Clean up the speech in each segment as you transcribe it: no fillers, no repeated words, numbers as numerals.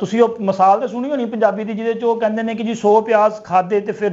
ਤੁਸੀਂ ਉਹ ਮਿਸਾਲ ਤੇ ਸੁਣੀ ਹੋਣੀ ਪੰਜਾਬੀ ਦੀ ਜਿਹਦੇ ਚ ਉਹ ਕਹਿੰਦੇ ਨੇ ਕਿ ਜੀ 100 ਪਿਆਜ਼ ਖਾਦੇ ਤੇ ਫਿਰ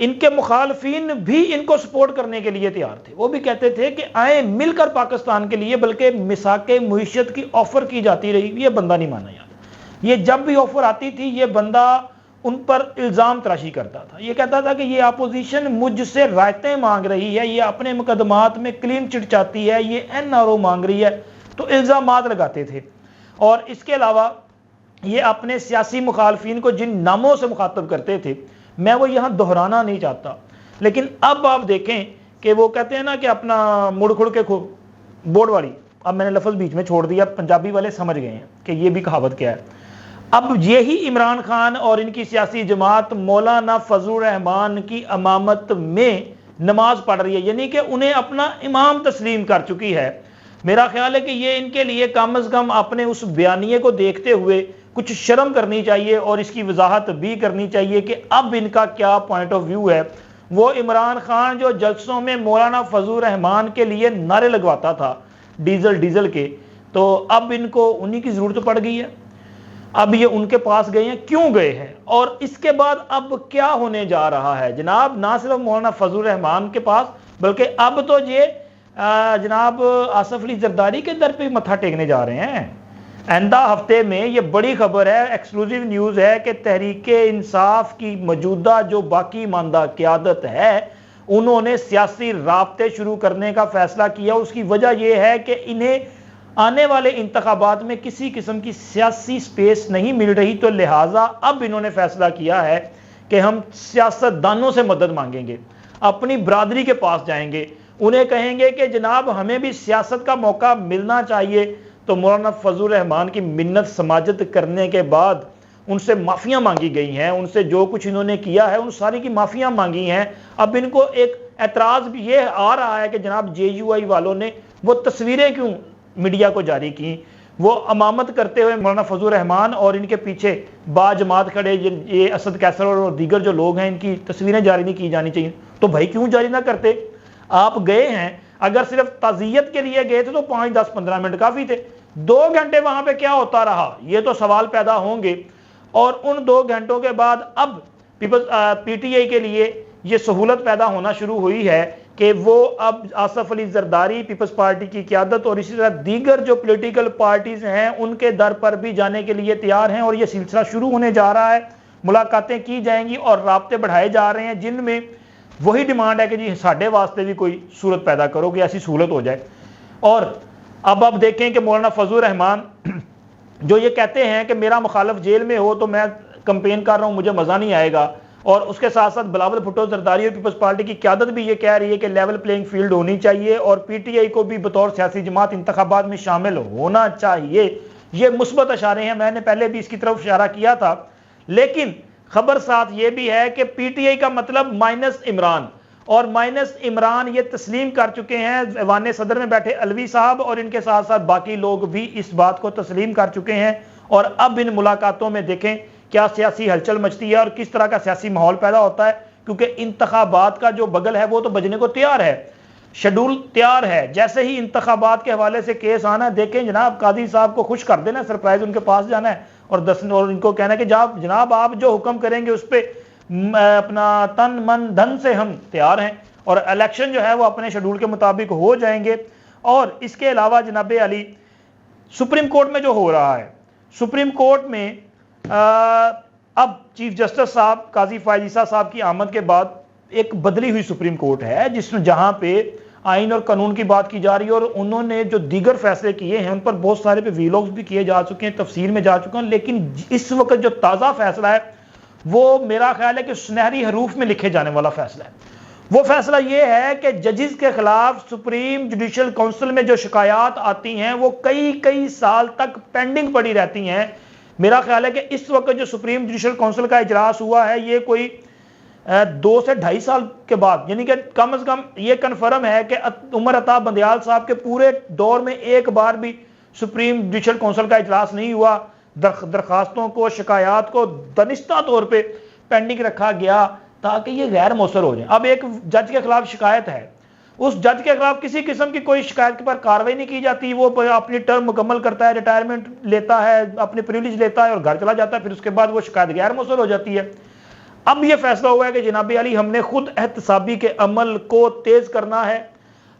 ان کے مخالفین بھی ان کو سپورٹ کرنے کے لیے تیار تھے. وہ بھی کہتے تھے کہ آئیں مل کر پاکستان کے لیے, بلکہ میثاق معیشت کی آفر کی جاتی رہی. یہ بندہ نہیں مانا یار. یہ جب بھی آفر آتی تھی یہ بندہ ان پر الزام تراشی کرتا تھا. یہ کہتا تھا کہ یہ اپوزیشن مجھ سے رائتیں مانگ رہی ہے, یہ اپنے مقدمات میں کلین چٹ چاہتی ہے, یہ NRO مانگ رہی ہے. تو الزامات لگاتے تھے. اور اس کے علاوہ یہ اپنے سیاسی مخالفین کو جن ناموں سے مخاطب کرتے تھے, میں وہ یہاں دہرانا نہیں چاہتا, لیکن اب آپ دیکھیں کہ وہ کہتے ہیں نا کہ اپنا مڑ کھڑ کے بورڈ والی, اب میں نے لفظ بیچ میں چھوڑ دیا, پنجابی والے سمجھ گئے ہیں کہ یہ بھی کہاوت کیا ہے. اب یہی عمران خان اور ان کی سیاسی جماعت مولانا فضل الرحمان کی امامت میں نماز پڑھ رہی ہے, یعنی کہ انہیں اپنا امام تسلیم کر چکی ہے. میرا خیال ہے کہ یہ ان کے لیے کم از کم اپنے اس بیانیے کو دیکھتے ہوئے کچھ شرم کرنی چاہیے اور اس کی وضاحت بھی کرنی چاہیے کہ اب ان کا کیا پوائنٹ آف ویو ہے. وہ عمران خان جو جلسوں میں مولانا فضل الرحمان کے لیے نعرے لگواتا تھا ڈیزل کے, تو اب ان کو انہی کی ضرورت پڑ گئی ہے. اب یہ ان کے پاس گئے ہیں, کیوں گئے ہیں اور اس کے بعد اب کیا ہونے جا رہا ہے جناب. نہ صرف مولانا فضل الرحمان کے پاس, بلکہ اب تو یہ جناب آصف علی زرداری کے در پہ متھا ٹیکنے جا رہے ہیں. آئندہ ہفتے میں یہ بڑی خبر ہے, ایکسکلوزیو نیوز ہے کہ تحریک انصاف کی موجودہ جو باقی ماندہ قیادت ہے انہوں نے سیاسی رابطے شروع کرنے کا فیصلہ کیا. اس کی وجہ یہ ہے کہ انہیں آنے والے انتخابات میں کسی قسم کی سیاسی سپیس نہیں مل رہی, تو لہٰذا اب انہوں نے فیصلہ کیا ہے کہ ہم سیاست دانوں سے مدد مانگیں گے, اپنی برادری کے پاس جائیں گے, انہیں کہیں گے کہ جناب ہمیں بھی سیاست کا موقع ملنا چاہیے. تو مولانا فضل الرحمان کی منت سماجت کرنے کے بعد ان سے معافیاں مانگی گئی ہیں, ان سے جو کچھ انہوں نے کیا ہے ان ساری کی معافیاں مانگی ہیں. اب ان کو ایک اعتراض بھی یہ آ رہا ہے کہ جناب JUI والوں نے وہ تصویریں کیوں میڈیا کو جاری کی, وہ امامت کرتے ہوئے مولانا فضل الرحمان اور ان کے پیچھے با جماعت کھڑے یہ اسد کیسر اور دیگر جو لوگ ہیں ان کی تصویریں جاری نہیں کی جانی چاہیے. تو بھائی کیوں جاری نہ کرتے؟ آپ گئے ہیں, اگر صرف تعزیت کے لیے گئے تھے تو 5, 10, 15 منٹ کافی تھے. 2 گھنٹے وہاں پہ کیا ہوتا رہا, یہ تو سوال پیدا ہوں گے. اور ان 2 گھنٹوں کے بعد اب PTI کے لیے یہ سہولت پیدا ہونا شروع ہوئی ہے کہ وہ اب آصف علی زرداری پیپلز پارٹی کی قیادت اور اسی طرح دیگر جو پولیٹیکل پارٹیز ہیں ان کے در پر بھی جانے کے لیے تیار ہیں, اور یہ سلسلہ شروع ہونے جا رہا ہے. ملاقاتیں کی جائیں گی اور رابطے بڑھائے جا رہے ہیں, جن میں وہی ڈیمانڈ ہے کہ جی ساڈے واسطے بھی کوئی صورت پیدا کرو کہ ایسی سہولت ہو جائے. اور اب آپ دیکھیں کہ مولانا فضل الرحمان جو یہ کہتے ہیں کہ میرا مخالف جیل میں ہو تو میں کمپین کر رہا ہوں, مجھے مزہ نہیں آئے گا, اور اس کے ساتھ ساتھ بلاول بھٹو زرداری اور پیپلز پارٹی کی قیادت بھی یہ کہہ رہی ہے کہ لیول پلینگ فیلڈ ہونی چاہیے اور PTI کو بھی بطور سیاسی جماعت انتخابات میں شامل ہونا چاہیے. یہ مثبت اشارے ہیں, میں نے پہلے بھی اس کی طرف اشارہ کیا تھا. لیکن خبر ساتھ یہ بھی ہے کہ PTI کا مطلب مائنس عمران, اور مائنس عمران یہ تسلیم کر چکے ہیں. ایوان صدر میں بیٹھے علوی صاحب اور ان کے ساتھ ساتھ باقی لوگ بھی اس بات کو تسلیم کر چکے ہیں. اور اب ان ملاقاتوں میں دیکھیں کیا سیاسی ہلچل مچتی ہے اور کس طرح کا سیاسی ماحول پیدا ہوتا ہے, کیونکہ انتخابات کا جو بغل ہے وہ تو بجنے کو تیار ہے, شیڈول تیار ہے. جیسے ہی انتخابات کے حوالے سے کیس آنا ہے, دیکھیں جناب قاضی صاحب کو خوش کر دینا, سرپرائز ان کے پاس جانا ہے اور ان کو کہنا ہے کہ جناب آپ جو حکم کریں گے اس پہ اپنا تن من دھن سے ہم تیار ہیں, اور الیکشن جو ہے وہ اپنے شیڈول کے مطابق ہو جائیں گے. اور اس کے علاوہ جناب علی سپریم کورٹ میں جو ہو رہا ہے, سپریم کورٹ میں اب چیف جسٹس صاحب قاضی فائز عیسیٰ صاحب کی آمد کے بعد ایک بدلی ہوئی سپریم کورٹ ہے, جس میں جہاں پہ آئین اور قانون کی بات کی جا رہی ہے, اور انہوں نے جو دیگر فیصلے کیے ہیں ان پر بہت سارے پہ ویلاگز بھی کیے جا چکے ہیں, تفصیل میں جا چکے ہیں. لیکن اس وقت جو تازہ فیصلہ ہے وہ میرا خیال ہے کہ سنہری حروف میں لکھے جانے والا فیصلہ ہے. وہ فیصلہ یہ ہے کہ ججز کے خلاف سپریم جوڈیشل کونسل میں جو شکایات آتی ہیں وہ کئی سال تک پینڈنگ پڑی رہتی ہیں. میرا خیال ہے کہ اس وقت جو سپریم جوڈیشل کونسل کا اجلاس ہوا ہے یہ کوئی 2 سے 2.5 سال کے بعد, یعنی کہ کم از کم یہ کنفرم ہے کہ عمر عطا بندیال صاحب کے پورے دور میں ایک بار بھی سپریم جوڈیشل کونسل کا اجلاس نہیں ہوا. درخواستوں کو, شکایات کو دانستہ طور پہ پینڈنگ رکھا گیا تاکہ یہ غیر مؤثر ہو جائیں. اب ایک جج کے خلاف شکایت ہے, اس جج کے خلاف کسی قسم کی کوئی شکایت پر کارروائی نہیں کی جاتی, وہ اپنی ٹرم مکمل کرتا ہے, ریٹائرمنٹ لیتا ہے, اپنی پریولیج لیتا ہے اور گھر چلا جاتا ہے, پھر اس کے بعد وہ شکایت غیر مؤثر ہو جاتی ہے. اب یہ فیصلہ ہوا ہے کہ جناب علی ہم نے خود احتسابی کے عمل کو تیز کرنا ہے،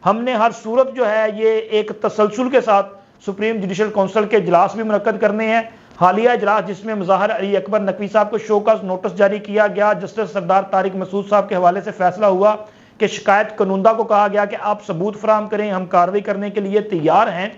ہم نے ہر صورت جو ہے یہ ایک تسلسل کے ساتھ سپریم جوڈیشل کونسل کے اجلاس بھی منعقد کرنے ہیں۔ حالیہ اجلاس جس میں مظاہر علی اکبر نقوی صاحب کو شو کاز نوٹس جاری کیا گیا، جسٹس سردار طارق مسعود صاحب کے حوالے سے فیصلہ ہوا کہ شکایت کنندہ کو کہا گیا کہ آپ ثبوت فراہم کریں، ہم کارروائی کرنے کے لیے تیار ہیں۔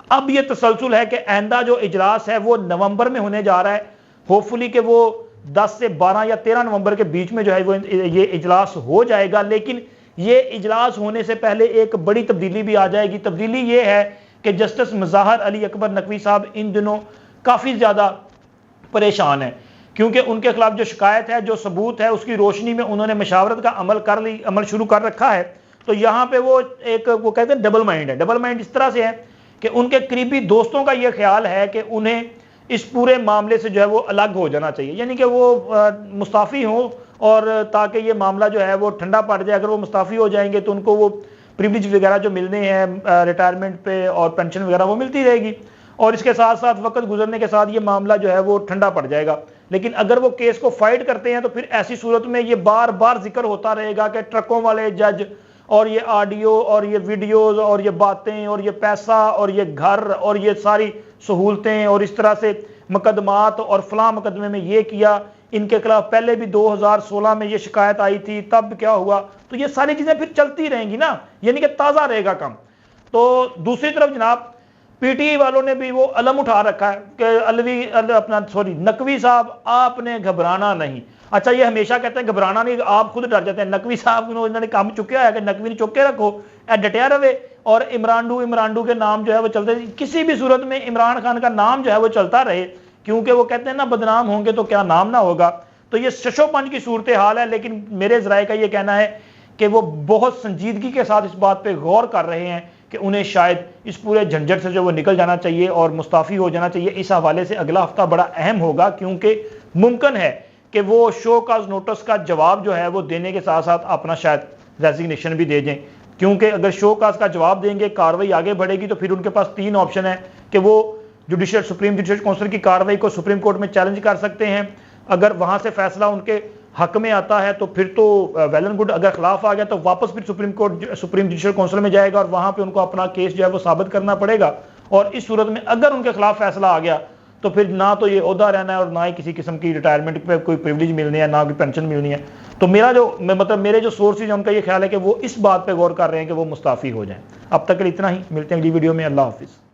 اب یہ تسلسل ہے کہ آئندہ جو اجلاس ہے وہ نومبر میں ہونے جا رہا ہے، ہوپ فلی کہ وہ 10 سے 12 یا 13 نومبر کے بیچ میں جو ہے وہ یہ اجلاس ہو جائے گا۔ لیکن یہ اجلاس ہونے سے پہلے ایک بڑی تبدیلی بھی آ جائے گی۔ تبدیلی یہ ہے کہ جسٹس مظاہر علی اکبر نقوی صاحب ان دنوں کافی زیادہ پریشان ہیں، کیونکہ ان کے خلاف جو شکایت ہے، جو ثبوت ہے، اس کی روشنی میں انہوں نے مشاورت کا عمل شروع کر رکھا ہے۔ تو یہاں پہ وہ کہتے ہیں ڈبل مائنڈ ہے۔ ڈبل مائنڈ اس طرح سے ہے کہ ان کے قریبی دوستوں کا یہ خیال ہے کہ انہیں اس پورے معاملے سے جو ہے وہ الگ ہو جانا چاہیے، یعنی کہ وہ مستعفی ہوں، اور تاکہ یہ معاملہ جو ہے وہ ٹھنڈا پڑ جائے۔ اگر وہ مستعفی ہو جائیں گے تو ان کو وہ پریویلیج وغیرہ جو ملنے ہیں ریٹائرمنٹ پہ اور پینشن وغیرہ وہ ملتی رہے گی، اور اس کے ساتھ ساتھ وقت گزرنے کے ساتھ یہ معاملہ جو ہے وہ ٹھنڈا پڑ جائے گا۔ لیکن اگر وہ کیس کو فائٹ کرتے ہیں تو پھر ایسی صورت میں یہ بار بار ذکر ہوتا رہے گا کہ ٹرکوں والے جج، اور یہ آڈیو اور یہ ویڈیوز اور یہ باتیں اور یہ پیسہ اور یہ گھر اور یہ ساری سہولتیں، اور اس طرح سے مقدمات اور فلاں مقدمے میں یہ کیا، ان کے خلاف پہلے بھی 2016 میں یہ شکایت آئی تھی، تب کیا ہوا، تو یہ ساری چیزیں پھر چلتی رہیں گی نا، یعنی کہ تازہ رہے گا کام۔ تو دوسری طرف جناب پی ٹی آئی والوں نے بھی وہ علم اٹھا رکھا ہے کہ نقوی صاحب آپ نے گھبرانا نہیں۔ اچھا، یہ ہمیشہ کہتے ہیں گھبرانا نہیں، آپ خود ڈر جاتے ہیں۔ نقوی صاحب انہوں نے کام چکیا ہے کہ نقوی نے چک کے رکھو، ڈٹیا رہے، اور عمران ڈو کے نام جو ہے وہ چلتے، کسی بھی صورت میں عمران خان کا نام جو ہے وہ چلتا رہے، کیونکہ وہ کہتے ہیں نا بدنام ہوں گے تو کیا نام نہ ہوگا۔ تو یہ ششو پنج کی صورتحال ہے، لیکن میرے ذرائع کا یہ کہنا ہے کہ وہ بہت سنجیدگی کے ساتھ اس بات پہ غور کر رہے ہیں کہ انہیں شاید اس پورے جھنجھٹ سے جو وہ نکل جانا چاہیے اور مستعفی ہو جانا چاہیے۔ اس حوالے سے اگلا ہفتہ بڑا اہم ہوگا، کیونکہ ممکن ہے کہ وہ شو کاز نوٹس کا جواب جو ہے وہ دینے کے ساتھ ساتھ اپنا شاید ریزگنیشن بھی دے دیں، کیونکہ اگر شو کاز کا جواب دیں گے، کارروائی آگے بڑھے گی، تو پھر ان کے پاس 3 آپشن ہیں کہ وہ سپریم جوڈیشل کونسل کی کارروائی کو سپریم کورٹ میں چیلنج کر سکتے ہیں۔ اگر وہاں سے فیصلہ ان کے حق میں آتا ہے تو پھر تو ویل اینڈ گڈ، اگر خلاف آ گیا تو واپس پھر سپریم جوڈیشل کونسل میں جائے گا، اور وہاں پہ ان کو اپنا کیس جو ہے وہ ثابت کرنا پڑے گا۔ اور اس صورت میں اگر ان کے خلاف فیصلہ آ گیا تو پھر نہ تو یہ عہدہ رہنا ہے اور نہ ہی کسی قسم کی ریٹائرمنٹ پہ کوئی پریویلیج ملنی ہے، نہ کوئی پینشن ملنی ہے۔ تو میرے جو سورسز ہیں ان کا یہ خیال ہے کہ وہ اس بات پہ غور کر رہے ہیں کہ وہ مستعفی ہو جائیں۔ اب تک کے لیے اتنا ہی، ملتے ہیں اگلی ویڈیو میں۔ اللہ حافظ۔